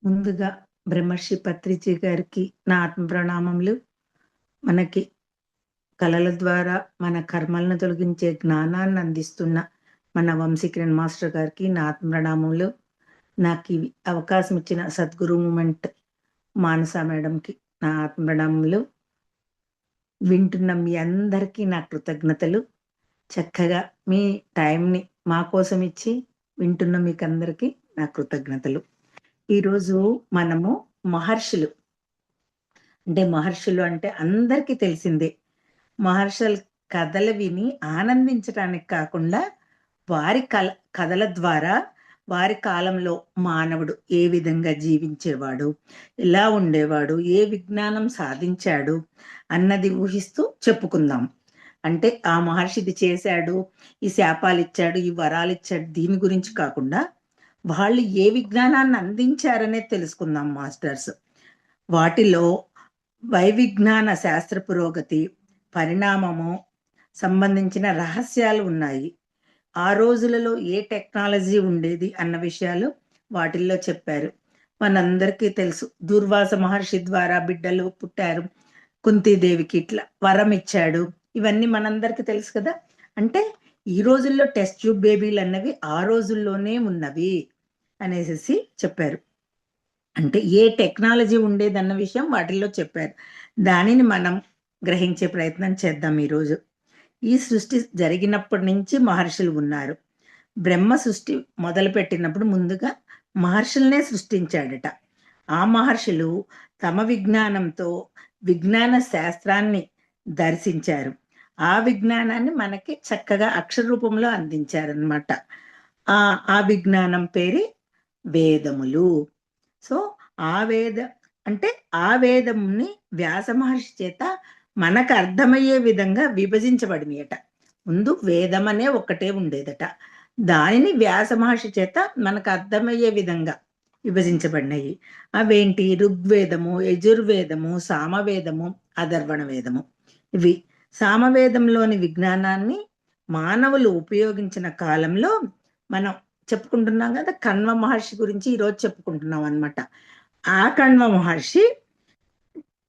ముందుగా బ్రహ్మర్షి పత్రిజీ గారికి నా ఆత్మ ప్రణామములు. మనకి కళల ద్వారా మన కర్మలను తొలగించే జ్ఞానాన్ని అందిస్తున్న మన వంశీకిరణ్ మాస్టర్ గారికి నా ఆత్మ ప్రణామములు. నాకు ఈ అవకాశం ఇచ్చిన సద్గురు మూమెంట్ మానస మేడంకి నా ఆత్మ ప్రణామములు. వింటున్న మీ అందరికీ నా కృతజ్ఞతలు. చక్కగా మీ టైంని మా కోసం ఇచ్చి వింటున్న మీకు అందరికీ నా కృతజ్ఞతలు. ఈరోజు మనము మహర్షులు మహర్షులు అంటే అందరికీ తెలిసిందే. మహర్షుల కథలు విని ఆనందించడానికి కాకుండా వారి కథల ద్వారా వారి కాలంలో మానవుడు ఏ విధంగా జీవించేవాడు, ఎలా ఉండేవాడు, ఏ విజ్ఞానం సాధించాడు అన్నది ఊహిస్తూ చెప్పుకుందాం. అంటే ఆ మహర్షి ఇది చేశాడు, ఈ శాపాలు ఇచ్చాడు, ఈ వరాలు ఇచ్చాడు, దీని గురించి కాకుండా వాళ్ళు ఏ విజ్ఞానాన్ని అందించారనే తెలుసుకుందాం మాస్టర్స్. వాటిలో వైవిజ్ఞాన శాస్త్ర పురోగతి, పరిణామము సంబంధించిన రహస్యాలు ఉన్నాయి. ఆ రోజులలో ఏ టెక్నాలజీ ఉండేది అన్న విషయాలు వాటిల్లో చెప్పారు. మనందరికీ తెలుసు, దుర్వాస మహర్షి ద్వారా బిడ్డలు పుట్టారు, కుంతీదేవికి ఇట్లా వరం ఇచ్చాడు. ఇవన్నీ మనందరికీ తెలుసు కదా. అంటే ఈ రోజుల్లో టెస్ట్ ట్యూబ్ బేబీలు అన్నవి ఆ రోజుల్లోనే ఉన్నవి అనేసి చెప్పారు. అంటే ఏ టెక్నాలజీ ఉండేదన్న విషయం వాటిల్లో చెప్పారు. దానిని మనం గ్రహించే ప్రయత్నం చేద్దాం ఈరోజు. ఈ సృష్టి జరిగినప్పటి నుంచి మహర్షులు ఉన్నారు. బ్రహ్మ సృష్టి మొదలుపెట్టినప్పుడు ముందుగా మహర్షులనే సృష్టించాడట. ఆ మహర్షులు తమ విజ్ఞానంతో విజ్ఞాన శాస్త్రాన్ని దర్శించారు. ఆ విజ్ఞానాన్ని మనకి చక్కగా అక్షర రూపంలో అందించారనమాట. ఆ విజ్ఞానం పేరే వేదములు. సో ఆ వేదముని వ్యాస మహర్షి చేత మనకు అర్థమయ్యే విధంగా విభజించబడినయట. ముందు వేదం అనే ఒక్కటే ఉండేదట. దానిని వ్యాస మహర్షి చేత మనకు అర్థమయ్యే విధంగా విభజించబడినాయి. అవేంటి? ఋగ్వేదము, యజుర్వేదము, సామవేదము, అధర్వణ వేదము. ఇవి సామవేదంలోని విజ్ఞానాన్ని మానవులు ఉపయోగించిన కాలంలో మనం చెప్పుకుంటున్నాం కదా. కణ్వ మహర్షి గురించి ఈరోజు చెప్పుకుంటున్నాం అనమాట. ఆ కణ్వ మహర్షి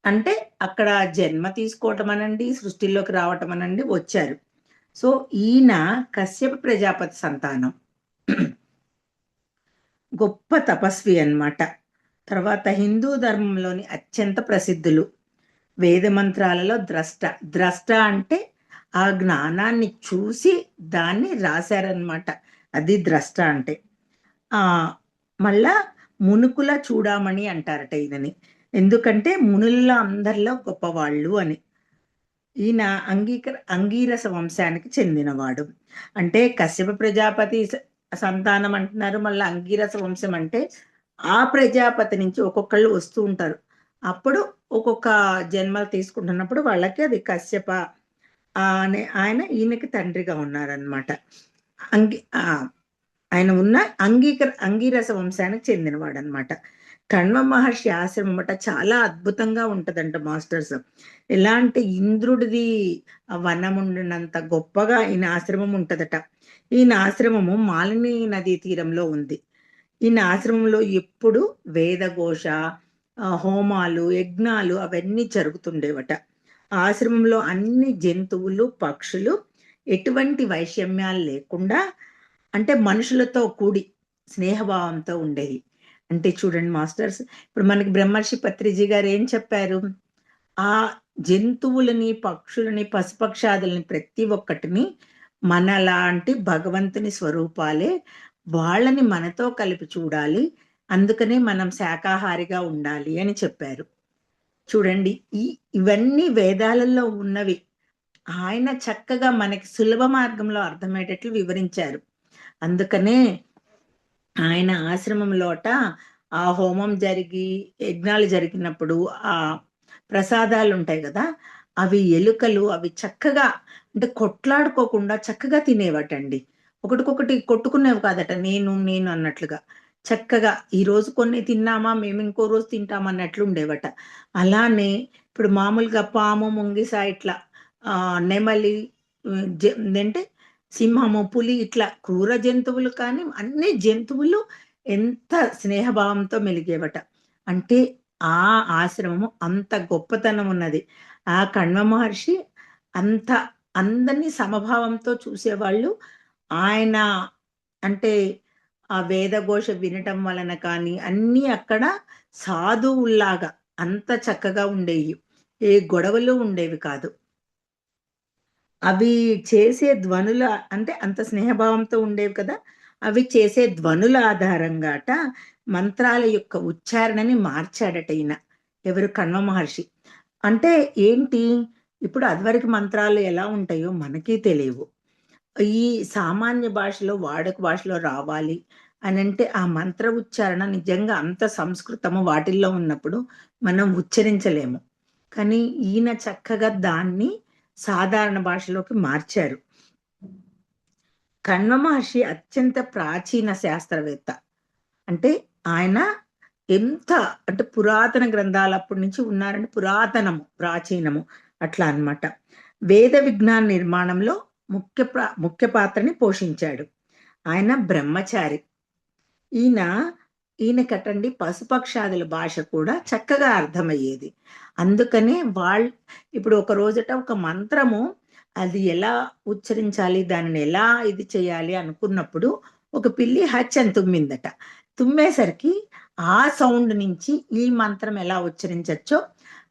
అంటే అక్కడ జన్మ తీసుకోవటం అనండి, సృష్టిలోకి రావటం అనండి వచ్చారు. సో ఈయన కశ్యప ప్రజాపతి సంతానం. గొప్ప తపస్వి అన్నమాట. తర్వాత హిందూ ధర్మంలోని అత్యంత ప్రసిద్ధులు. వేద మంత్రాలలో ద్రష్ట అంటే ఆ జ్ఞానాన్ని చూసి దాన్ని రాశారనమాట. అది ద్రష్ట అంటే. ఆ మళ్ళా మునుకుల చూడామణి అంటారట ఈయనని. ఎందుకంటే మునుల్లో అందరిలో గొప్పవాళ్ళు అని. ఈయన అంగీరస వంశానికి చెందినవాడు. అంటే కశ్యప ప్రజాపతి సంతానం అంటున్నారు, మళ్ళీ అంగీరస వంశం అంటే ఆ ప్రజాపతి నుంచి ఒక్కొక్కళ్ళు వస్తూ ఉంటారు. అప్పుడు ఒక్కొక్క జన్మలు తీసుకుంటున్నప్పుడు వాళ్ళకి అది కశ్యప అనే ఆయన ఈయనకి తండ్రిగా ఉన్నారనమాట. ఆయన ఉన్న అంగీరస వంశానికి చెందినవాడు అనమాట. కణ్వ మహర్షి ఆశ్రమం అట చాలా అద్భుతంగా ఉంటదంట మాస్టర్స్. ఎలాంటి ఇంద్రుడిది వనం ఉండినంత గొప్పగా ఈయన ఆశ్రమం ఉంటదట. ఈయన ఆశ్రమము మాలిని నదీ తీరంలో ఉంది. ఈయన ఆశ్రమంలో ఎప్పుడు వేదఘోష, హోమాలు, యజ్ఞాలు అవన్నీ జరుగుతుండేవట. ఆశ్రమంలో అన్ని జంతువులు, పక్షులు ఎటువంటి వైషమ్యాలు లేకుండా అంటే మనుషులతో కూడి స్నేహభావంతో ఉండేది. అంటే చూడండి మాస్టర్స్, ఇప్పుడు మనకి బ్రహ్మర్షి పత్రిజీ గారు ఏం చెప్పారు? ఆ జంతువులని, పక్షులని, పశుపక్షాదులని ప్రతి ఒక్కటిని మనలాంటి భగవంతుని స్వరూపాలే, వాళ్ళని మనతో కలిపి చూడాలి, అందుకనే మనం శాకాహారిగా ఉండాలి అని చెప్పారు. చూడండి, ఇవన్నీ వేదాలలో ఉన్నవి. ఆయన చక్కగా మనకి సులభ మార్గంలో అర్థమయ్యేటట్లు వివరించారు. అందుకనే ఆయన ఆశ్రమంలోట ఆ హోమం జరిగి యజ్ఞాలు జరిగినప్పుడు ఆ ప్రసాదాలు ఉంటాయి కదా, అవి ఎలుకలు అవి చక్కగా అంటే కొట్లాడుకోకుండా చక్కగా తినేవటండి. ఒకటికొకటి కొట్టుకునేవి కాదట, నేను నేను అన్నట్లుగా. చక్కగా ఈ రోజు కొన్ని తిన్నామా మేము ఇంకో రోజు తింటాం అన్నట్లు ఉండేవట. అలానే ఇప్పుడు మామూలుగా పాము, ముంగిస ఇట్లా నెమలి, అంటే సింహము, పులి ఇట్లా క్రూర జంతువులు కానీ అన్ని జంతువులు ఎంత స్నేహభావంతో మెలిగేవట. అంటే ఆ ఆశ్రమము అంత గొప్పతనం ఉన్నది. ఆ కణ్వ మహర్షి అంత అందరినీ సమభావంతో చూసేవాళ్ళు. ఆయన అంటే ఆ వేదఘోష వినటం వలన కానీ అన్నీ అక్కడ సాధువుల్లాగా అంత చక్కగా ఉండేవి. ఏ గొడవలు ఉండేవి కాదు. అవి చేసే ధ్వనుల అంటే అంత స్నేహభావంతో ఉండేవి కదా! అవి చేసే ధ్వనుల ఆధారంగాట మంత్రాల యొక్క ఉచ్చారణని మార్చాడట ఈయన. ఎవరు? కణ్వ మహర్షి. అంటే ఏంటి? ఇప్పుడు అదివరకు మంత్రాలు ఎలా ఉంటాయో మనకి తెలియవు. ఈ సామాన్య భాషలో, వాడుక భాషలో రావాలి అనంటే ఆ మంత్ర ఉచ్చారణ నిజంగా అంత సంస్కృతము వాటిల్లో ఉన్నప్పుడు మనం ఉచ్చరించలేము. కానీ ఈయన చక్కగా దాన్ని సాధారణ భాషలోకి మార్చారు. కణ్వ మహర్షి అత్యంత ప్రాచీన శాస్త్రవేత్త. అంటే ఆయన ఎంత అంటే పురాతన గ్రంథాలు అప్పటి నుంచి ఉన్నారంటే పురాతనము, ప్రాచీనము అట్లా అన్నమాట. వేద విజ్ఞాన నిర్మాణంలో ముఖ్య పాత్రని పోషించాడు. ఆయన బ్రహ్మచారి. ఈయన ఈయనకటండి పశుపక్షాదుల భాష కూడా చక్కగా అర్థమయ్యేది. అందుకనే ఇప్పుడు ఒక రోజుట ఒక మంత్రము అది ఎలా ఉచ్చరించాలి, దానిని ఎలా ఇది చేయాలి అనుకున్నప్పుడు ఒక పిల్లి హచ్ అని తుమ్మిందట. తుమ్మేసరికి ఆ సౌండ్ నుంచి ఈ మంత్రం ఎలా ఉచ్చరించొచ్చో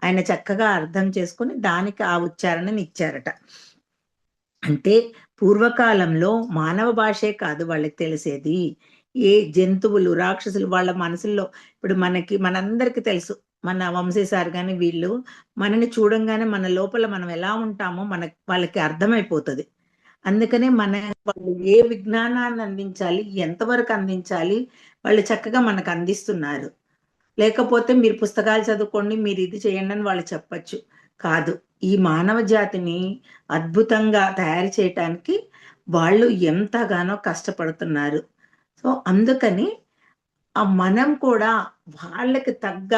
ఆయన చక్కగా అర్థం చేసుకొని దానికి ఆ ఉచ్చారణని ఇచ్చారట. అంటే పూర్వకాలంలో మానవ భాషే కాదు వాళ్ళకి తెలిసేది. ఏ జంతువులు, రాక్షసులు వాళ్ళ మనసుల్లో ఇప్పుడు మనందరికీ తెలుసు. మన వంశీ సార్ గాని వీళ్ళు మనని చూడంగానే మన లోపల మనం ఎలా ఉంటామో వాళ్ళకి అర్థమైపోతది. అందుకనే వాళ్ళు ఏ విజ్ఞానాన్ని అందించాలి, ఎంతవరకు అందించాలి, వాళ్ళు చక్కగా మనకు అందిస్తున్నారు. లేకపోతే మీరు పుస్తకాలు చదువుకోండి, మీరు ఇది చేయండి అని వాళ్ళు చెప్పొచ్చు. కాదు. ఈ మానవ జాతిని అద్భుతంగా తయారు చేయటానికి వాళ్ళు ఎంతగానో కష్టపడుతున్నారు. సో, అందుకని మనం కూడా వాళ్ళకి తగ్గ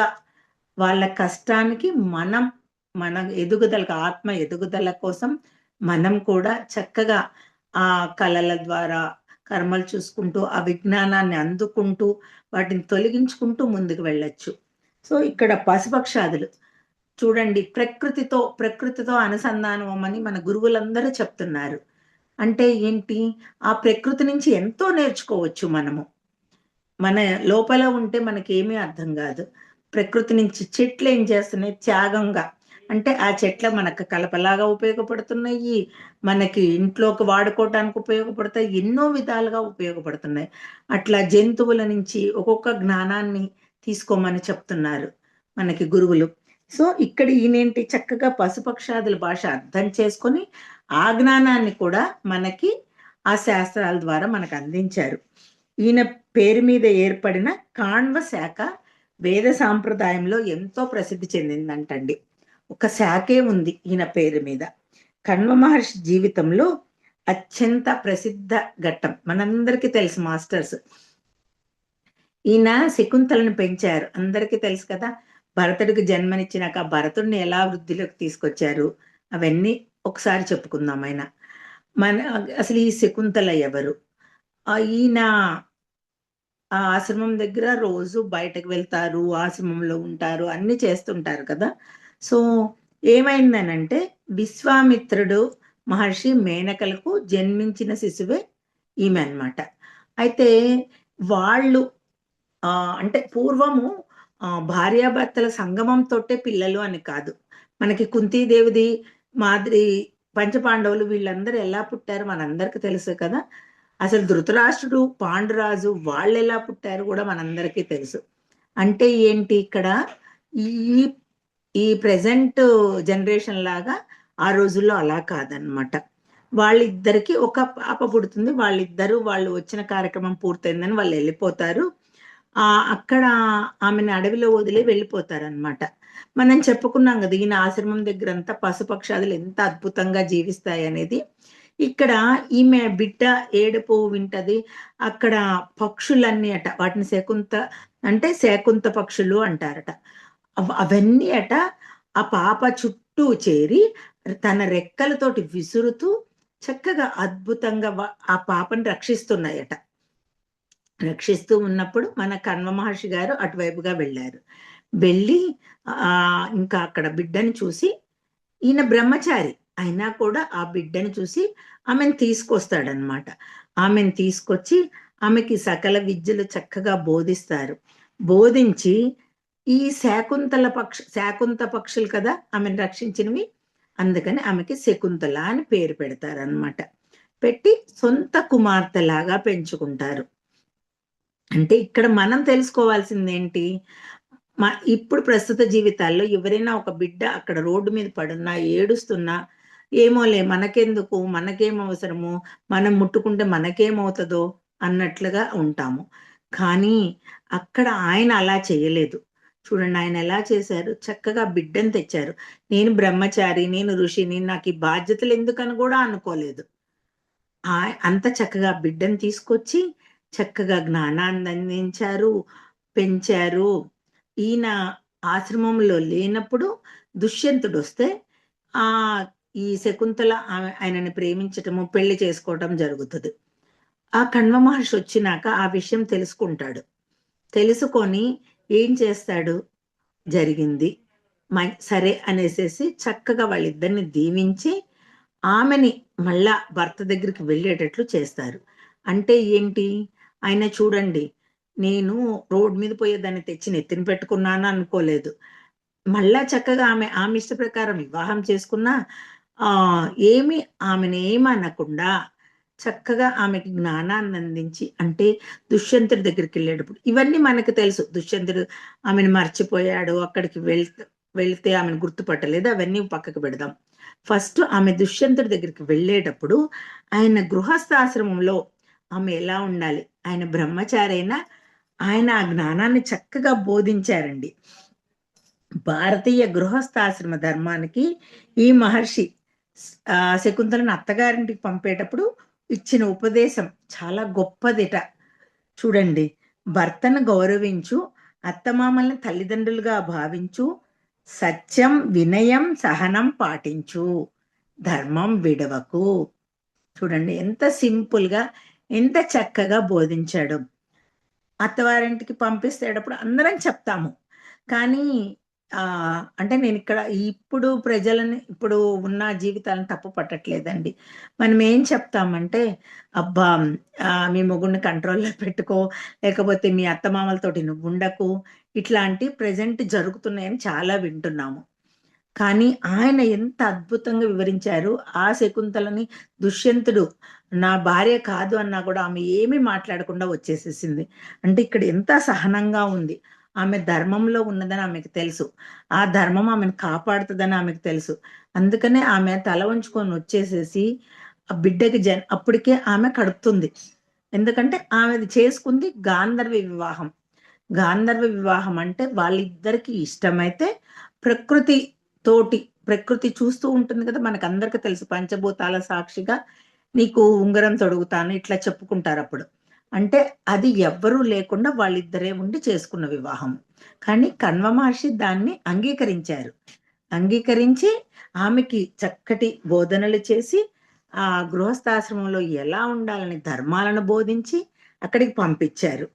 వాళ్ళ కష్టానికి మన ఎదుగుదలకు ఆత్మ ఎదుగుదల కోసం మనం కూడా చక్కగా ఆ కళల ద్వారా కర్మలు చూసుకుంటూ, ఆ విజ్ఞానాన్ని అందుకుంటూ, వాటిని తొలగించుకుంటూ ముందుకు వెళ్ళొచ్చు. సో, ఇక్కడ పశుపక్షాదులు చూడండి ప్రకృతితో అనుసంధానం అవ్వమని మన గురువులందరూ చెప్తున్నారు. అంటే ఏంటి? ఆ ప్రకృతి నుంచి ఎంతో నేర్చుకోవచ్చు మనము. మన లోపల ఉంటే మనకేమీ అర్థం గాదు. ప్రకృతి నుంచి చెట్లేం చేస్తున్నాయి త్యాగంగా. అంటే ఆ చెట్ల మనకు కలపలాగా ఉపయోగపడుతున్నాయి. మనకి ఇంట్లోకి వాడుకోవటానికి ఉపయోగపడతాయి. ఎన్నో విధాలుగా ఉపయోగపడుతున్నాయి. అట్లా జంతువుల నుంచి ఒక్కొక్క జ్ఞానాన్ని తీసుకోమని చెప్తున్నారు మనకి గురువులు. సో, ఇక్కడ ఈయనేంటి చక్కగా పశుపక్షాదుల భాష అర్థం చేసుకొని, ఆ జ్ఞానాన్ని కూడా మనకి ఆ శాస్త్రాల ద్వారా మనకు అందించారు. ఈయన పేరు మీద ఏర్పడిన కాణ్వ శాఖ వేద సాంప్రదాయంలో ఎంతో ప్రసిద్ధి చెందిందంటండి. ఒక శాఖే ఉంది ఈయన పేరు మీద. కణ్వ మహర్షి జీవితంలో అత్యంత ప్రసిద్ధ ఘట్టం మనందరికీ తెలుసు మాస్టర్స్. ఈయన శకుంతలను పెంచారు. అందరికీ తెలుసు కదా! భరతుడికి జన్మనిచ్చినాక భరతుడిని ఎలా వృద్ధిలోకి తీసుకొచ్చారు అవన్నీ ఒకసారి చెప్పుకుందాం ఆయన. అసలు ఈ శకుంతల ఎవరు? ఈయన ఆ ఆశ్రమం దగ్గర రోజు బయటకు వెళ్తారు, ఆశ్రమంలో ఉంటారు, అన్నీ చేస్తుంటారు కదా! సో, ఏమైందనంటే విశ్వామిత్రుడు మహర్షి మేనకలకు జన్మించిన శిశువే ఈమె అన్నమాట. అయితే వాళ్ళు అంటే పూర్వము భార్యాభర్తల సంగమంతోటే పిల్లలు అని కాదు. మనకి కుంతీదేవిది, మాద్రి, పంచపాండవులు వీళ్ళందరూ ఎలా పుట్టారో మనందరికి తెలుసు కదా! అసలు ధృతరాష్ట్రుడు, పాండురాజు వాళ్ళెలా పుట్టారో గూడా మనందరికీ తెలుసు. అంటే ఏంటి ఇక్కడ ఈ ఈ ప్రెజెంట్ జనరేషన్ లాగా ఆ రోజుల్లో అలా కాదనమాట. వాళ్ళిద్దరికీ ఒక పాప పుడుతుంది. వాళ్ళు వచ్చిన కార్యక్రమం పూర్తయిందని వాళ్ళెళ్ళిపోతారు. అక్కడ ఆమెను అడవిలో వదిలి వెళ్ళిపోతారనమాట. మనం చెప్పుకున్నాం గదా! ఈయన ఆశ్రమం దగ్గరంతా పశుపక్షాదులు ఎంత అద్భుతంగా జీవిస్తాయనేది. ఇక్కడ ఈమె బిడ్డ ఏడుపు వింటది. అక్కడ పక్షులన్నీ వాటిని శాకుంత పక్షులు అంటారట. అవన్నీ ఆ పాప చుట్టూ చేరి తన రెక్కలతోటి విసురుతూ చక్కగా అద్భుతంగా ఆ పాపని రక్షిస్తున్నాయట. రక్షిస్తూ ఉన్నప్పుడు మన కణ్వ మహర్షి గారు అటువైపుగా వెళ్ళారు. వెళ్ళి ఇంకా అక్కడ బిడ్డని చూసి, ఈయన బ్రహ్మచారి అయినా కూడా ఆ బిడ్డని చూసి ఆమెను తీసుకొస్తాడనమాట. ఆమెను తీసుకొచ్చి ఆమెకి సకల విద్యలు చక్కగా బోధిస్తారు. బోధించి ఈ శాకుంత పక్షులు కదా ఆమెను రక్షించినవి. అందుకని ఆమెకి శకుంతల అని పేరు పెడతారనమాట. పెట్టి సొంత కుమార్తెలాగా పెంచుకుంటారు. అంటే ఇక్కడ మనం తెలుసుకోవాల్సిందేంటి? ఇప్పుడు ప్రస్తుత జీవితాల్లో ఎవరైనా ఒక బిడ్డ అక్కడ రోడ్డు మీద పడున్నా, ఏడుస్తున్నా, ఏమోలే మనకెందుకు, మనకేం అవసరము, మనం ముట్టుకుంటే మనకేమవుతదో అన్నట్లుగా ఉంటాము. కానీ అక్కడ ఆయన అలా చేయలేదు. చూడండి ఆయన ఎలా చేశారు, చక్కగా బిడ్డని తెచ్చారు. నేను బ్రహ్మచారి, నేను ఋషిని, నాకు ఈ బాధ్యతలు ఎందుకని కూడా అనుకోలేదు. అంత చక్కగా బిడ్డని తీసుకొచ్చి చక్కగా జ్ఞానాన్ని అందించారు, పెంచారు. ఈయన ఆశ్రమంలో లేనప్పుడు దుష్యంతుడొస్తే ఆ ఈ శకుంతల ఆయనని ప్రేమించటము, పెళ్లి చేసుకోవటం జరుగుతుంది. ఆ కణ్వ మహర్షి వచ్చినాక ఆ విషయం తెలుసుకుంటాడు. తెలుసుకొని ఏం చేస్తాడు, జరిగింది సరే అనేసేసి చక్కగా వాళ్ళిద్దరిని దీవించి ఆమెని మళ్ళా భర్త దగ్గరికి వెళ్ళేటట్లు చేస్తారు. అంటే ఏంటి, ఆయన చూడండి నేను రోడ్ మీద పోయేదాన్ని తెచ్చి నెత్తిన పెట్టుకున్నాను అనుకోలేదు. మళ్ళా చక్కగా ఆమె ఇష్ట ప్రకారం వివాహం చేసుకున్నా ఏమి ఆమెను ఏమనకుండా చక్కగా ఆమెకి జ్ఞానాన్ని అందించి, అంటే దుష్యంతుడి దగ్గరికి వెళ్ళేటప్పుడు ఇవన్నీ మనకు తెలుసు. దుష్యంతుడు ఆమెను మర్చిపోయాడు, అక్కడికి వెళ్తే ఆమెను గుర్తుపట్టలేదు, అవన్నీ పక్కకు పెడదాం. ఫస్ట్ ఆమె దుష్యంతుడి దగ్గరికి వెళ్ళేటప్పుడు ఆయన గృహస్థాశ్రమంలో ఆమె ఎలా ఉండాలి, ఆయన బ్రహ్మచారి అయినా ఆయన ఆ జ్ఞానాన్ని చక్కగా బోధించారండి. భారతీయ గృహస్థాశ్రమ ధర్మానికి ఈ మహర్షి శకుంతలను అత్తగారింటికి పంపేటప్పుడు ఇచ్చిన ఉపదేశం చాలా గొప్పదిట. చూడండి, భర్తను గౌరవించు, అత్తమామల్ని తల్లిదండ్రులుగా భావించు, సత్యం, వినయం, సహనం పాటించు, ధర్మం విడవకు. చూడండి ఎంత సింపుల్గా, ఎంత చక్కగా బోధించాడు. అత్తవారింటికి పంపిస్తేటప్పుడు అందరం చెప్తాము, కానీ అంటే నేను ఇక్కడ ఇప్పుడు ప్రజలని, ఇప్పుడు ఉన్న జీవితాలను తప్పు పట్టట్లేదండి. మనం ఏం చెప్తామంటే, అబ్బా మీ మొగుడిని కంట్రోల్లో పెట్టుకో, లేకపోతే మీ అత్తమామలతోటి నువ్వు ఉండకు, ఇట్లాంటి ప్రజెంట్ జరుగుతున్నాయని చాలా వింటున్నాము. కానీ ఆయన ఎంత అద్భుతంగా వివరించారు. ఆ శకుంతలని దుష్యంతుడు నా భార్య కాదు అన్నా కూడా ఆమె ఏమీ మాట్లాడకుండా వచ్చేసేసింది. అంటే ఇక్కడ ఎంత సహనంగా ఉంది. ఆమె ధర్మంలో ఉన్నదని ఆమెకు తెలుసు. ఆ ధర్మం ఆమెను కాపాడుతుందని ఆమెకు తెలుసు. అందుకనే ఆమె తల వంచుకొని వచ్చేసేసి ఆ బిడ్డకి అప్పటికే ఆమె కడుపుతుంది. ఎందుకంటే ఆమెది చేసుకుంది గాంధర్వ వివాహం. గాంధర్వ వివాహం అంటే వాళ్ళిద్దరికి ఇష్టమైతే ప్రకృతి చూస్తూ ఉంటుంది కదా, మనకందరికీ తెలుసు. పంచభూతాల సాక్షిగా నీకు ఉంగరం తొడుగుతాను ఇట్లా చెప్పుకుంటారు అప్పుడు. అంటే అది ఎవ్వరూ లేకుండా వాళ్ళిద్దరే ఉండి చేసుకున్న వివాహం. కానీ కణ్వ మహర్షి దాన్ని అంగీకరించారు. అంగీకరించి ఆమెకి చక్కటి బోధనలు చేసి ఆ గృహస్థాశ్రమంలో ఎలా ఉండాలని ధర్మాలను బోధించి అక్కడికి పంపించారు.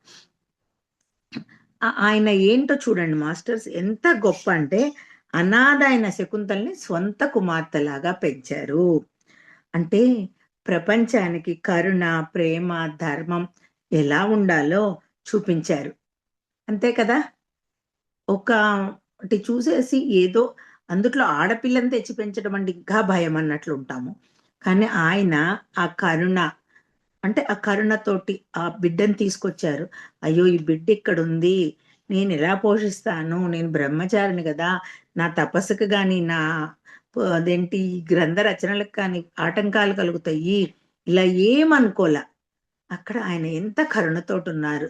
ఆయన ఏంటో చూడండి మాస్టర్స్, ఎంత గొప్ప అంటే అనాథ అయిన శకుంతల్ని స్వంత కుమార్తెలాగా పెంచారు. అంటే ప్రపంచానికి కరుణ, ప్రేమ, ధర్మం ఎలా ఉండాలో చూపించారు. అంతే కదా. ఒకటి చూసేసి ఏదో అందుట్లో ఆడపిల్లని తెచ్చి పెంచడం అంటే ఇంకా భయం అన్నట్లు ఉంటాము. కానీ ఆయన ఆ కరుణ, అంటే ఆ కరుణతోటి ఆ బిడ్డని తీసుకొచ్చారు. అయ్యో ఈ బిడ్డ ఇక్కడ ఉంది, నేను ఎలా పోషిస్తాను, నేను బ్రహ్మచారిని కదా, నా తపస్సుకు కానీ నా అదేంటి గ్రంథ రచనలకు కానీ ఆటంకాలు కలుగుతాయి, ఇలా ఏమనుకోలే. అక్కడ ఆయన ఎంత కరుణతోటి ఉన్నారు.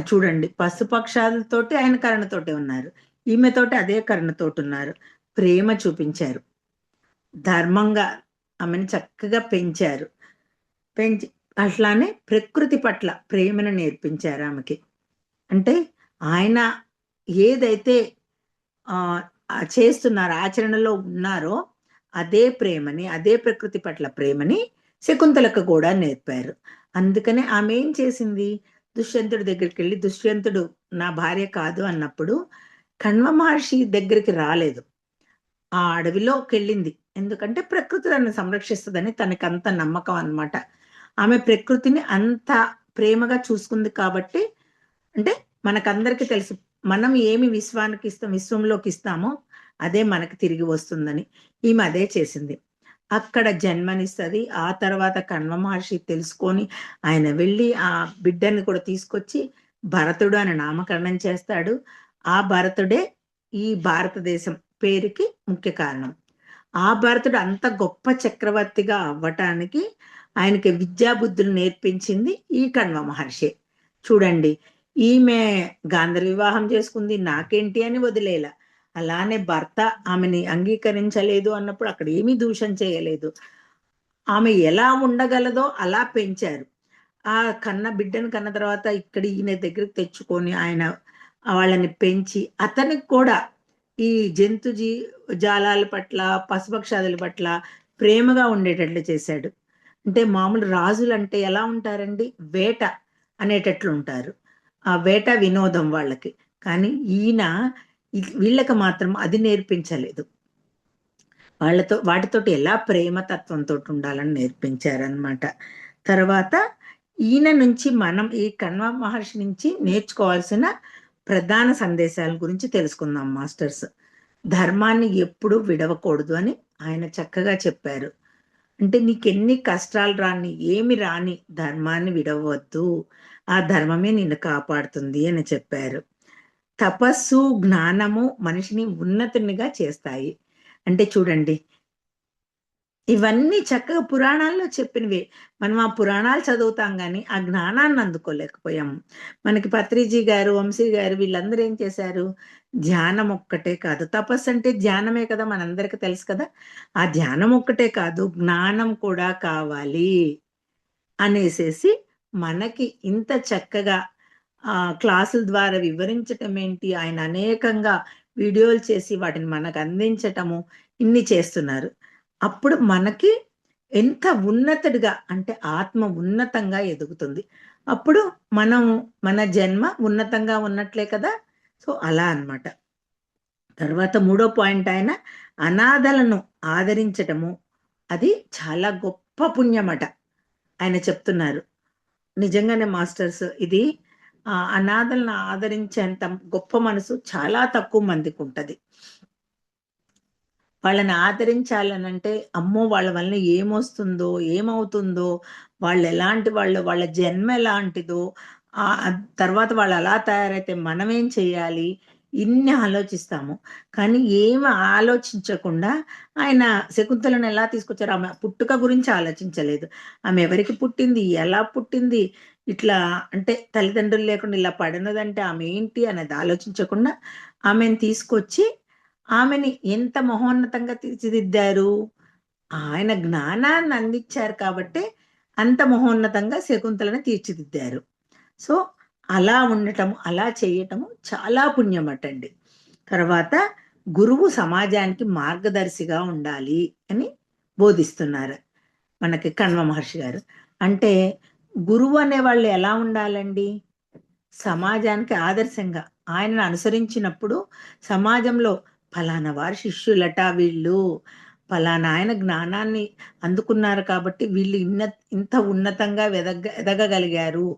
చూడండి, పశుపక్షాలతోటి ఆయన కరుణతోటి ఉన్నారు, ఈమెతోటి అదే కరుణతోటి ఉన్నారు. ప్రేమ చూపించారు, ధర్మంగా ఆమెను చక్కగా పెంచారు. పెంచి అట్లానే ప్రకృతి పట్ల ప్రేమను నేర్పించారు ఆమెకి. అంటే ఆయన ఏదైతే చేస్తున్నారో, ఆచరణలో ఉన్నారో అదే ప్రేమని, అదే ప్రకృతి పట్ల ప్రేమని శకుంతలకు కూడా నేర్పారు. అందుకనే ఆమె ఏం చేసింది, దుష్యంతుడి దగ్గరికి వెళ్ళి, దుష్యంతుడు నా భార్య కాదు అన్నప్పుడు కణ్వ మహర్షి దగ్గరికి రాలేదు. ఆ అడవిలోకి వెళ్ళింది. ఎందుకంటే ప్రకృతి తనను సంరక్షిస్తుందని తనకి అంత నమ్మకం అన్నమాట. ఆమె ప్రకృతిని అంత ప్రేమగా చూసుకుంది కాబట్టి, అంటే మనకందరికీ తెలుసు మనం ఏమి విశ్వానికి ఇస్తాం, విశ్వంలోకి ఇస్తామో అదే మనకి తిరిగి వస్తుందని. ఈమె అదే చేసింది. అక్కడ జన్మనిస్తుంది. ఆ తర్వాత కణ్వ మహర్షి తెలుసుకొని ఆయన వెళ్ళి ఆ బిడ్డని కూడా తీసుకొచ్చి భరతుడు అని నామకరణం చేస్తాడు. ఆ భరతుడే ఈ భారతదేశం పేరుకి ముఖ్య కారణం. ఆ భరతుడు అంత గొప్ప చక్రవర్తిగా అవ్వటానికి ఆయనకి విద్యాబుద్ధులు నేర్పించింది ఈ కణ్వ మహర్షి. చూడండి, ఈమె గాంధర్వ వివాహం చేసుకుంది, నాకేంటి అని వదిలేలా. అలానే భర్త ఆమెని అంగీకరించలేదు అన్నప్పుడు అక్కడ ఏమీ దూషణ చేయలేదు. ఆమె ఎలా ఉండగలదో అలా పెంచారు. ఆ బిడ్డను కన్న తర్వాత ఇక్కడ ఈయన దగ్గరికి తెచ్చుకొని ఆయన వాళ్ళని పెంచి అతనికి కూడా ఈ జాలాల పట్ల, పశుపక్షాదుల పట్ల ప్రేమగా ఉండేటట్లు చేశాడు. అంటే మామూలు రాజులు అంటే ఎలా ఉంటారండి, వేట అనేటట్లు ఉంటారు. ఆ వేట వినోదం వాళ్ళకి. కానీ ఈయన వీళ్ళకి మాత్రం అది నేర్పించలేదు. వాటితోటి ఎలా ప్రేమతత్వంతో ఉండాలని నేర్పించారనమాట. తర్వాత ఈయన నుంచి మనం ఈ కణ్వ మహర్షి నుంచి నేర్చుకోవాల్సిన ప్రధాన సందేశాల గురించి తెలుసుకుందాం మాస్టర్స్. ధర్మాన్ని ఎప్పుడూ విడవకూడదు అని ఆయన చక్కగా చెప్పారు. అంటే నీకెన్ని కష్టాలు రాని, ఏమి రాని ధర్మాన్ని విడవద్దు, ఆ ధర్మమే నిన్ను కాపాడుతుంది అని చెప్పారు. తపస్సు, జ్ఞానము మనిషిని ఉన్నతునిగా చేస్తాయి. అంటే చూడండి, ఇవన్నీ చక్కగా పురాణాల్లో చెప్పినవే. మనం ఆ పురాణాలు చదువుతాం కానీ ఆ జ్ఞానాన్ని అందుకోలేకపోయాము. మనకి పత్రిజీ గారు, వంశీ గారు వీళ్ళందరూ ఏం చేశారు, ధ్యానం ఒక్కటే కాదు, తపస్సు అంటే ధ్యానమే కదా, మనందరికీ తెలుసు కదా. ఆ ధ్యానం ఒక్కటే కాదు, జ్ఞానం కూడా కావాలి అనేసేసి మనకి ఇంత చక్కగా క్లాసుల ద్వారా వివరించటం ఏంటి, ఆయన అనేకంగా వీడియోలు చేసి వాటిని మనకు అందించటము, ఇన్ని చేస్తున్నారు. అప్పుడు మనకి ఎంత ఉన్నతుడిగా, అంటే ఆత్మ ఉన్నతంగా ఎదుగుతుంది. అప్పుడు మనం మన జన్మ ఉన్నతంగా ఉన్నట్లే కదా. సో అలా అన్నమాట. తర్వాత మూడో పాయింట్ ఆయన అనాథలను ఆదరించటము, అది చాలా గొప్ప పుణ్యమట ఆయన చెప్తున్నారు. నిజంగానే మాస్టర్స్, ఇది అనాథలను ఆదరించేంత గొప్ప మనసు చాలా తక్కువ మందికి ఉంటది. వాళ్ళని ఆదరించాలనంటే అమ్మో వాళ్ళ వలన ఏమొస్తుందో, ఏమవుతుందో, వాళ్ళు ఎలాంటి వాళ్ళు, వాళ్ళ జన్మ ఎలాంటిదో, తర్వాత వాళ్ళు అలా తయారైతే మనమేం చేయాలి, ఇన్ని ఆలోచిస్తాము. కానీ ఏమి ఆలోచించకుండా ఆయన శకుంతలను ఎలా తీసుకొచ్చారు, ఆమె పుట్టుక గురించి ఆలోచించలేదు. ఆమె ఎవరికి పుట్టింది, ఎలా పుట్టింది, ఇట్లా అంటే తల్లిదండ్రులు లేకుండా ఇలా పడినదంటే ఆమె ఏంటి అనేది ఆలోచించకుండా ఆమెను తీసుకొచ్చి ఆమెని ఎంత మహోన్నతంగా తీర్చిదిద్దారు. ఆయన జ్ఞానాన్ని అందించారు కాబట్టి అంత మహోన్నతంగా శకుంతలను తీర్చిదిద్దారు. సో అలా ఉండటం, అలా చేయటము చాలా పుణ్యమటండి. తర్వాత గురువు సమాజానికి మార్గదర్శిగా ఉండాలి అని బోధిస్తున్నారు మనకి కణ్వ మహర్షి గారు. అంటే గురువు అనే వాళ్ళు ఎలా ఉండాలండి, సమాజానికి ఆదర్శంగా ఆయనను అనుసరించినప్పుడు సమాజంలో ఫలానా వారి శిష్యులట వీళ్ళు, ఫలానా ఆయన జ్ఞానాన్ని అందుకున్నారు కాబట్టి వీళ్ళు ఇంత ఉన్నతంగా ఎదగగలిగారు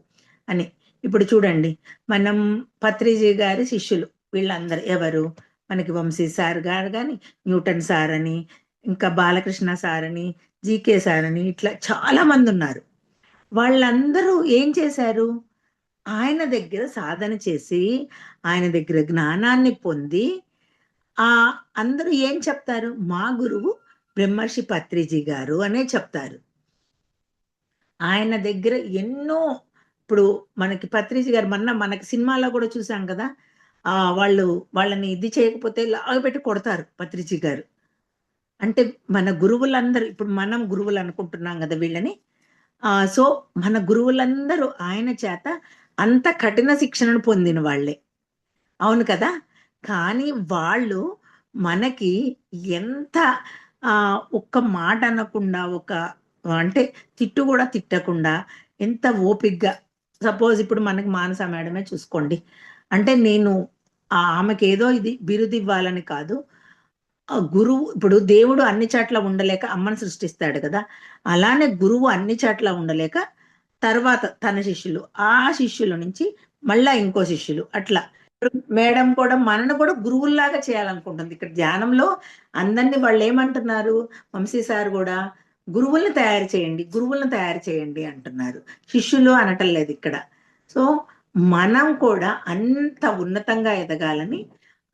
అని. ఇప్పుడు చూడండి, మనం పత్రిజీ గారి శిష్యులు వీళ్ళందరూ ఎవరు, మనకి వంశీ సార్ గారు కానీ, న్యూటన్ సార్ అని, ఇంకా బాలకృష్ణ సార్ అని, జీకే సార్ అని, ఇట్లా చాలా మంది ఉన్నారు. వాళ్ళందరూ ఏం చేశారు, ఆయన దగ్గర సాధన చేసి ఆయన దగ్గర జ్ఞానాన్ని పొంది ఆ అందరూ ఏం చెప్తారు, మా గురువు బ్రహ్మర్షి పత్రిజీ గారు అనే చెప్తారు. ఆయన దగ్గర ఎన్నో, ఇప్పుడు మనకి పత్రిజీ గారు మనకి సినిమాలో కూడా చూసాం కదా, వాళ్ళని ఇది చేయకపోతే లాగబెట్టి కొడతారు పత్రిజీ గారు. అంటే మన గురువులందరూ, ఇప్పుడు మనం గురువులు అనుకుంటున్నాం కదా వీళ్ళని. సో మన గురువులందరూ ఆయన చేత అంత కఠిన శిక్షణను పొందిన వాళ్ళే. అవును కదా. కానీ వాళ్ళు మనకి ఎంత ఒక్క మాట అనకుండా, అంటే తిట్టు కూడా తిట్టకుండా ఎంత ఓపిగ్గా సపోజ్ ఇప్పుడు మనకి మానస మేడమే చూసుకోండి. అంటే నేను ఆమెకి ఏదో ఇది బిరుదు ఇవ్వాలని కాదు. గురువు ఇప్పుడు దేవుడు అన్ని చోట్ల ఉండలేక అమ్మని సృష్టిస్తాడు కదా! అలానే గురువు అన్ని చోట్ల ఉండలేక తర్వాత తన శిష్యులు, ఆ శిష్యుల నుంచి మళ్ళా ఇంకో శిష్యులు అట్లా. ఇప్పుడు మేడం కూడా మనను కూడా గురువుల్లాగా చేయాలనుకుంటుంది. ఇక్కడ ధ్యానంలో అందరిని వాళ్ళేమంటున్నారు, వంశీ సార్ గూడా గురువుల్ని తయారు చేయండి, గురువుల్ని తయారు చేయండి అంటున్నారు. శిష్యులు అనటం లేదు ఇక్కడ. సో, మనం కూడా అంత ఉన్నతంగా ఎదగాలని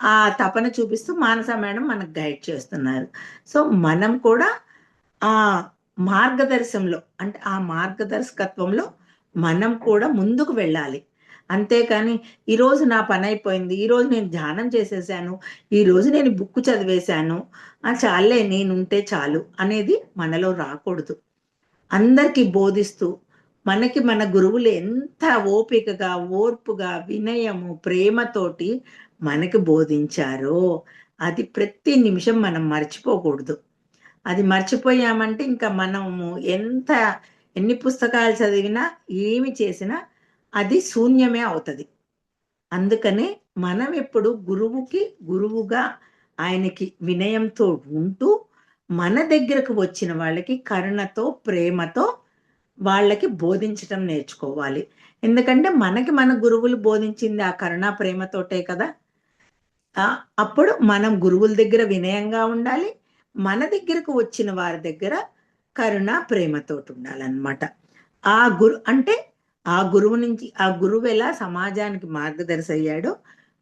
ఆ తపన చూపిస్తూ మానస మేడం మనకు గైడ్ చేస్తున్నారు. సో, మనం కూడా ఆ మార్గదర్శంలో అంటే ఆ మార్గదర్శకత్వంలో మనం కూడా ముందుకు వెళ్ళాలి. అంతేకాని ఈరోజు నా పనైపోయింది. ఈరోజు నేను ధ్యానం చేసేసాను. ఈరోజు నేను బుక్ చదివేశాను. చాల్లే నేనుంటే చాలు అనేది మనలో రాకూడదు. అందరికీ బోధిస్తూ మనకి మన గురువులు ఎంత ఓపికగా, ఓర్పుగా, వినయము, ప్రేమతోటి మనకి బోధించారో అది ప్రతి నిమిషం మనం మర్చిపోకూడదు. అది మర్చిపోయామంటే ఇంకా మనము ఎంత ఎన్ని పుస్తకాలు చదివినా, ఏమి చేసినా అది శూన్యమే అవుతది. అందుకనే మనం ఎప్పుడు గురువుకి గురువుగా ఆయనకి వినయంతో ఉంటూ, మన దగ్గరకు వచ్చిన వాళ్ళకి కరుణతో, ప్రేమతో వాళ్ళకి బోధించటం నేర్చుకోవాలి. ఎందుకంటే మనకి మన గురువులు బోధించింది ఆ కరుణ, ప్రేమతోటే కదా! అప్పుడు మనం గురువుల దగ్గర వినయంగా ఉండాలి. మన దగ్గరకు వచ్చిన వారి దగ్గర కరుణ, ప్రేమతోటుండాలనమాట. అంటే ఆ గురువు నుంచి ఆ గురువెలా సమాజానికి మార్గదర్శి అయ్యాడో,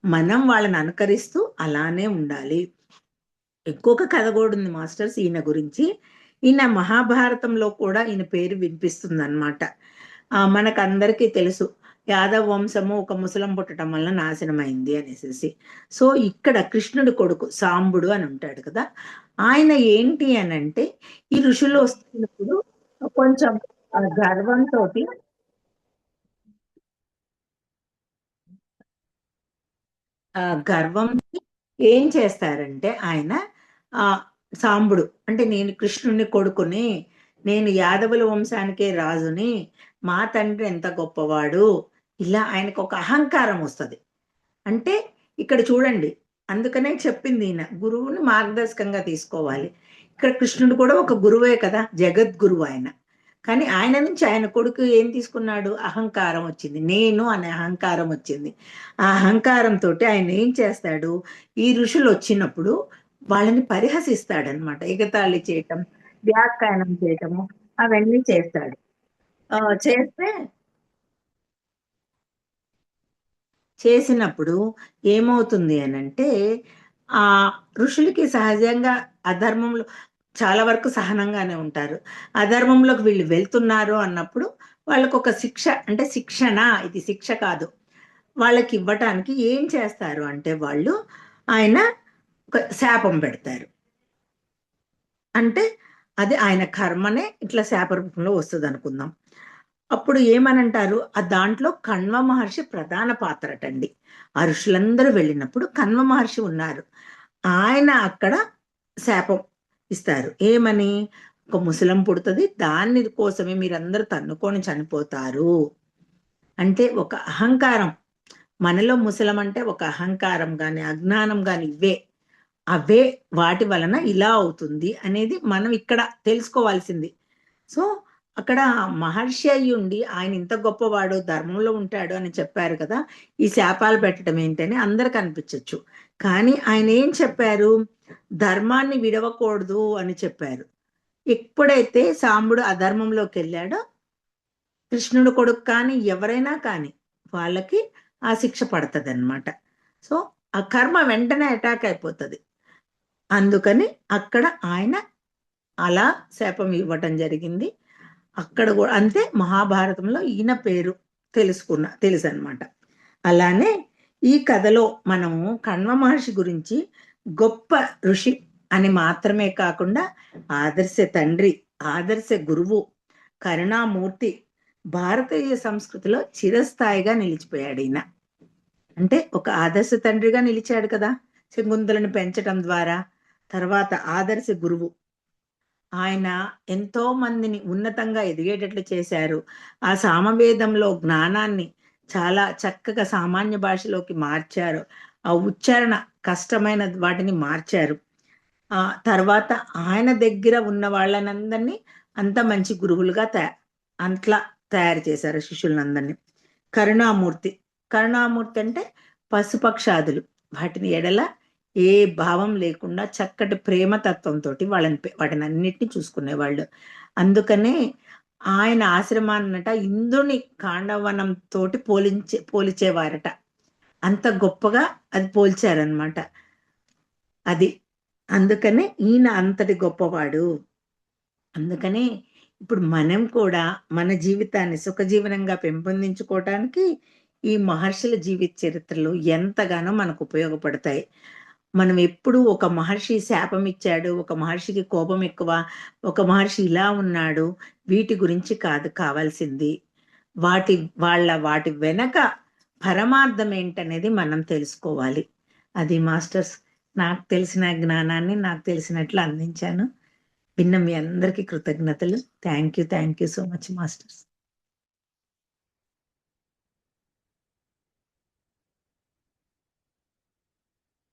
మనం వాళ్ళని అనుకరిస్తూ అలానే ఉండాలి. ఇంకొక కథ గూడా ఉంది మాస్టర్స్ ఈయన గురించి. ఈయన మహాభారతంలో కూడా ఈయన పేరు వినిపిస్తుందనమాట. మనకందరికీ తెలుసు. యాదవ వంశము ఒక ముసలం పుట్టడం వల్ల నాశనమైంది అనేసేసి. సో, ఇక్కడ కృష్ణుడి కొడుకు సాంబుడు అని ఉంటాడు కదా! ఆయన ఏంటి అనంటే, ఈ ఋషులు వస్తున్నప్పుడు కొంచెం గర్వంతోటి గర్వంకి ఏం చేస్తారంటే ఆయన ఆహ్, సాంబుడు అంటే నేను కృష్ణుడిని కొడుకుని, నేను యాదవుల వంశానికే రాజుని, మా తండ్రి ఎంత గొప్పవాడు, ఇలా ఆయనకొక అహంకారం వస్తది. అంటే ఇక్కడ చూడండి. అందుకనే చెప్పింది ఈయన. గురువుని మార్గదర్శకంగా తీసుకోవాలి. ఇక్కడ కృష్ణుడు కూడా ఒక గురువే కదా! జగద్గురువు ఆయన. కానీ ఆయన నుంచి ఆయన కొడుకు ఏం తీసుకున్నాడు? అహంకారం వచ్చింది. నేను అనే అహంకారం వచ్చింది. ఆ అహంకారంతోటి ఆయన ఏం చేస్తాడు? ఈ ఋషులొచ్చినప్పుడు వాళ్ళని పరిహసిస్తాడనమాట. ఎగతాళి చేయటం, వ్యాఖ్యానం చేయటము అవన్నీ చేస్తాడు. చేస్తే చేసినప్పుడు ఏమవుతుంది అనంటే, ఋషులకి సహజంగా అధర్మంలో చాలా వరకు సహనంగానే ఉంటారు. అధర్మంలోకి వీళ్ళు వెళ్తున్నారు అన్నప్పుడు వాళ్ళకొక శిక్ష అంటే శిక్షణ ఇది శిక్ష కాదు. వాళ్ళకివ్వటానికి ఏం చేస్తారు అంటే వాళ్ళు, ఆయన ఒక శాపం పెడతారు. అంటే అది ఆయన కర్మనే ఇట్లా శాప రూపంలో వస్తదనుకుందాం. అప్పుడు ఏమనంటారు, దాంట్లో కణ్వ మహర్షి ప్రధాన పాత్రటండి. ఆ ఋషులందరూ వెళ్ళినప్పుడు కణ్వ మహర్షి ఉన్నారు. ఆయన అక్కడ శాపం ఇస్తారు. ఏమని? ఒక ముసలం పుడతది. దాన్ని కోసమే మీరందరూ తన్నుకొని చనిపోతారు. అంటే ఒక అహంకారం. మనలో ముసలం అంటే ఒక అహంకారం గాని, అజ్ఞానం గాని ఇవే. అవే వాటి వలన ఇలా అవుతుంది అనేది మనం ఇక్కడ తెలుసుకోవాల్సింది. సో, అక్కడ మహర్షి అయ్యుండి ఆయన ఇంత గొప్పవాడు, ధర్మంలో ఉంటాడు అని చెప్పారు కదా! ఈ శాపాలు పెట్టడం ఏంటని అందరికి అనిపించొచ్చు. కానీ ఆయన ఏం చెప్పారు? ధర్మాన్ని విడవకూడదు అని చెప్పారు. ఎప్పుడైతే సాంబుడు అధర్మంలోకెళ్ళాడో, కృష్ణుడు కొడుకు కానీ, ఎవరైనా కానీ వాళ్ళకి ఆ శిక్ష పడతదనమాట. సో, ఆ కర్మ వెంటనే అటాక్ అయిపోతది. అందుకని అక్కడ ఆయన అలా శాపం ఇవ్వటం జరిగింది. అక్కడ గూడా అంతే మహాభారతంలో ఈయన పేరు తెలుసనమాట. అలానే ఈ కథలో మనము కణ్వ మహర్షి గురించి గొప్ప ఋషి అని మాత్రమే కాకుండా ఆదర్శ తండ్రి, ఆదర్శ గురువు, కరుణామూర్తి, భారతీయ సంస్కృతిలో చిరస్థాయిగా నిలిచిపోయాడీయన. అంటే ఒక ఆదర్శ తండ్రిగా నిలిచాడు కదా! శకుంతలని పెంచటం ద్వారా. తర్వాత ఆదర్శ గురువు. ఆయన ఎంతో మందిని ఉన్నతంగా ఎదిగేటట్లు చేశారు. ఆ సామవేదంలో జ్ఞానాన్ని చాలా చక్కగా సామాన్య భాషలోకి మార్చారు. ఆ ఉచ్చారణ కష్టమైన వాటిని మార్చారు. తర్వాత ఆయన దగ్గర ఉన్న వాళ్ళనందరినీ అంత మంచి గురువులుగా అట్లా తయారు చేశారు శిష్యులనందరినీ. కరుణామూర్తి. కరుణామూర్తి అంటే పశుపక్షాదులు. వాటిని ఎడల ఏ భావం లేకుండా చక్కటి ప్రేమ తత్వంతోటి వాటినన్నిటిని చూసుకునేవాళ్ళు. అందుకనే ఆయన ఆశ్రమాన్నట ఇంద్రుని కాండవనం తోటి పోల్చేవారట. అంత గొప్పగా అది పోల్చారనమాట. అది. అందుకనే ఈయన అంతటి గొప్పవాడు. అందుకనే ఇప్పుడు మనం కూడా మన జీవితాన్ని సుఖజీవనంగా పెంపొందించుకోవటానికి ఈ మహర్షుల జీవిత చరిత్రలు ఎంతగానో మనకు ఉపయోగపడతాయి. మనం ఎప్పుడూ ఒక మహర్షి శాపం ఇచ్చాడు, ఒక మహర్షికి కోపం ఎక్కువ, ఒక మహర్షి ఇలా ఉన్నాడు, వీటి గురించి కాదు కావాల్సింది. వాటి వాటి వెనక పరమార్థం ఏంటనేది మనం తెలుసుకోవాలి. అది మాస్టర్స్, నాకు తెలిసిన జ్ఞానాన్ని నాకు తెలిసినట్లు అందించాను. విన్న మీ అందరికీ కృతజ్ఞతలు. Thank you so much masters.